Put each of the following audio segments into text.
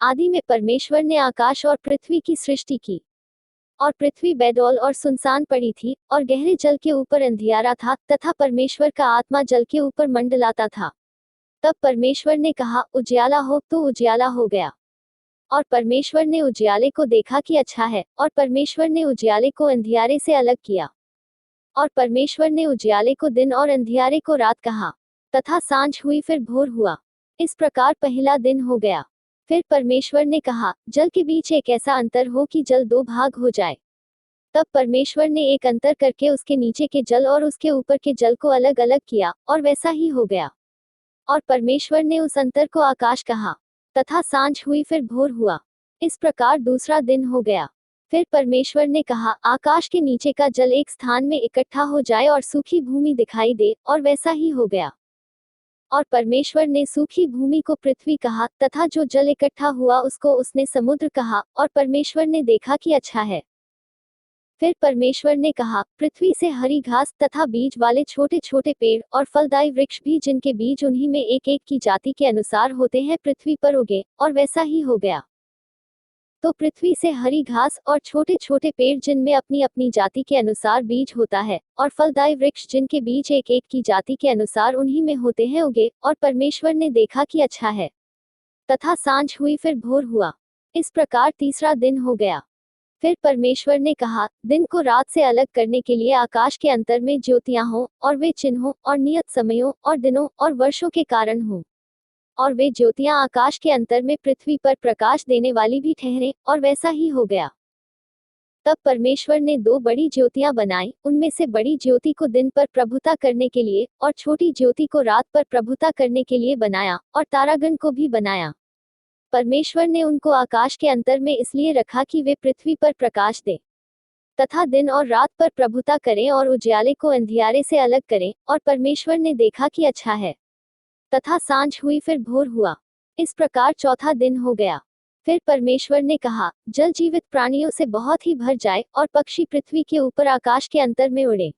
आदि में परमेश्वर ने आकाश और पृथ्वी की सृष्टि की। और पृथ्वी बेडौल और सुनसान पड़ी थी, और गहरे जल के ऊपर अंधियारा था, तथा परमेश्वर का आत्मा जल के ऊपर मंडलाता था। तब परमेश्वर ने कहा, उजियाला हो, तो उजियाला हो गया। और परमेश्वर ने उजियाले को देखा कि अच्छा है, और परमेश्वर ने उजियाले को अंधियारे से अलग किया। और परमेश्वर ने उजियाले को दिन और अंधियारे को रात कहा। तथा सांझ हुई फिर भोर हुआ। इस प्रकार पहला दिन हो गया। फिर परमेश्वर ने कहा, जल के बीच एक ऐसा अंतर हो कि जल दो भाग हो जाए। तब परमेश्वर ने एक अंतर करके उसके नीचे के जल और उसके ऊपर के जल को अलग अलग किया, और वैसा ही हो गया। और परमेश्वर ने उस अंतर को आकाश कहा। तथा सांझ हुई फिर भोर हुआ। इस प्रकार दूसरा दिन हो गया। फिर परमेश्वर ने कहा, आकाश के नीचे का जल एक स्थान में इकट्ठा हो जाए और सूखी भूमि दिखाई दे, और वैसा ही हो गया। और परमेश्वर ने सूखी भूमि को पृथ्वी कहा, तथा जो जल इकट्ठा हुआ उसको उसने समुद्र कहा, और परमेश्वर ने देखा कि अच्छा है। फिर परमेश्वर ने कहा, पृथ्वी से हरी घास तथा बीज वाले छोटे छोटे पेड़ और फलदायी वृक्ष भी, जिनके बीज उन्हीं में एक एक की जाति के अनुसार होते हैं, पृथ्वी पर उगे, और वैसा ही हो गया। तो पृथ्वी से हरी घास और छोटे छोटे पेड़ जिनमें अपनी अपनी जाति के अनुसार बीज होता है, और फलदायी वृक्ष जिनके बीज एक एक की जाति के अनुसार उन्हीं में होते हैं, उगे, और परमेश्वर ने देखा कि अच्छा है। तथा सांझ हुई फिर भोर हुआ। इस प्रकार तीसरा दिन हो गया। फिर परमेश्वर ने कहा, दिन को रात से अलग करने के लिए आकाश के अंतर में ज्योतियां हों, और वे चिन्हों और नियत समयों और दिनों और वर्षों के कारण हों। और वे ज्योतियां आकाश के अंतर में पृथ्वी पर प्रकाश देने वाली भी ठहरें, और वैसा ही हो गया। तब परमेश्वर ने दो बड़ी ज्योतियां बनाई, उनमें से बड़ी ज्योति को दिन पर प्रभुता करने के लिए, और छोटी ज्योति को रात पर प्रभुता करने के लिए बनाया, और तारागण को भी बनाया। परमेश्वर ने उनको आकाश के अंतर में इसलिए रखा कि वे पृथ्वी पर प्रकाश दें, तथा दिन और रात पर प्रभुता करें, और उजियाले को अंधियारे से अलग करें। और परमेश्वर ने देखा कि अच्छा है। तथा सांझ हुई फिर भोर हुआ। इस प्रकार चौथा दिन हो गया। फिर परमेश्वर ने कहा, जल जीवित प्राणियों से बहुत ही भर जाए, और पक्षी पृथ्वी के ऊपर आकाश के अंतर में उड़े।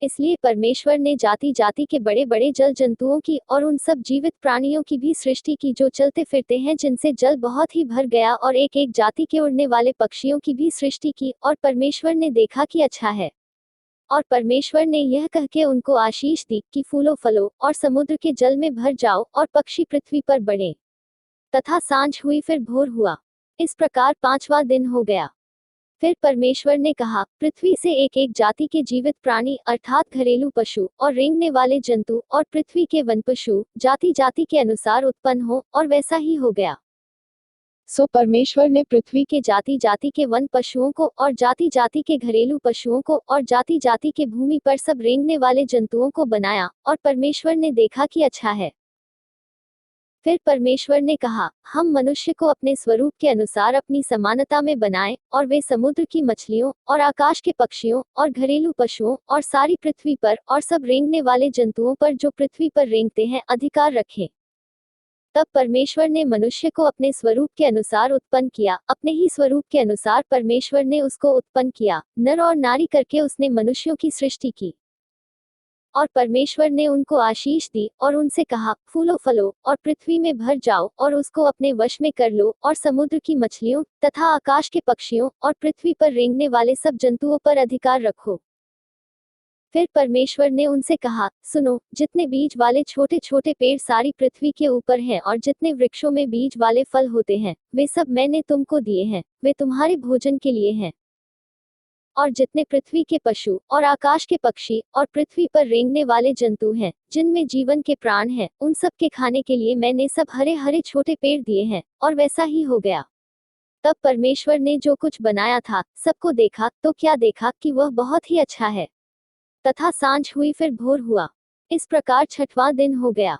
इसलिए परमेश्वर ने जाति जाति के बड़े बड़े जल जंतुओं की और उन सब जीवित प्राणियों की भी सृष्टि की, जो चलते फिरते हैं, जिनसे जल बहुत ही भर गया, और एक एक जाति के उड़ने वाले पक्षियों की भी सृष्टि की। और परमेश्वर ने देखा कि अच्छा है। और परमेश्वर ने यह कह के उनको आशीष दी कि फूलो फलो, और समुद्र के जल में भर जाओ, और पक्षी पृथ्वी पर बढ़े। तथा सांझ हुई फिर भोर हुआ। इस प्रकार पांचवा दिन हो गया। फिर परमेश्वर ने कहा, पृथ्वी से एक एक जाति के जीवित प्राणी, अर्थात घरेलू पशु और रेंगने वाले जंतु, और पृथ्वी के वन पशु जाति जाति के अनुसार उत्पन्न हो, और वैसा ही हो गया। सो परमेश्वर ने पृथ्वी के जाति जाति के वन पशुओं को, और जाति जाति के घरेलू पशुओं को, और जाति जाति के भूमि पर सब रेंगने वाले जंतुओं को बनाया, और परमेश्वर ने देखा कि अच्छा है। फिर परमेश्वर ने कहा, हम मनुष्य को अपने स्वरूप के अनुसार अपनी समानता में बनाएं, और वे समुद्र की मछलियों और आकाश के पक्षियों और घरेलू पशुओं और सारी पृथ्वी पर और सब रेंगने वाले जंतुओं पर जो पृथ्वी पर रेंगते हैं अधिकार रखें। तब परमेश्वर ने मनुष्य को अपने स्वरूप के अनुसार उत्पन्न किया, अपने ही स्वरूप के अनुसार परमेश्वर ने उसको उत्पन्न किया, नर और नारी करके उसने मनुष्यों की सृष्टि की। और परमेश्वर ने उनको आशीष दी, और उनसे कहा, फूलो फलो, और पृथ्वी में भर जाओ, और उसको अपने वश में कर लो, और समुद्र की मछलियों तथा आकाश के पक्षियों और पृथ्वी पर रेंगने वाले सब जंतुओं पर अधिकार रखो। फिर परमेश्वर ने उनसे कहा, सुनो, जितने बीज वाले छोटे छोटे पेड़ सारी पृथ्वी के ऊपर हैं, और जितने वृक्षों में बीज वाले फल होते हैं, वे सब मैंने तुमको दिए हैं, वे तुम्हारे भोजन के लिए हैं। और जितने पृथ्वी के पशु और आकाश के पक्षी और पृथ्वी पर रेंगने वाले जंतु हैं, जिनमें जीवन के प्राण हैं, उन सब के खाने के लिए मैंने सब हरे हरे छोटे पेड़ दिए हैं, और वैसा ही हो गया। तब परमेश्वर ने जो कुछ बनाया था सबको देखा, तो क्या देखा कि वह बहुत ही अच्छा है। तथा सांझ हुई फिर भोर हुआ। इस प्रकार छठवां दिन हो गया।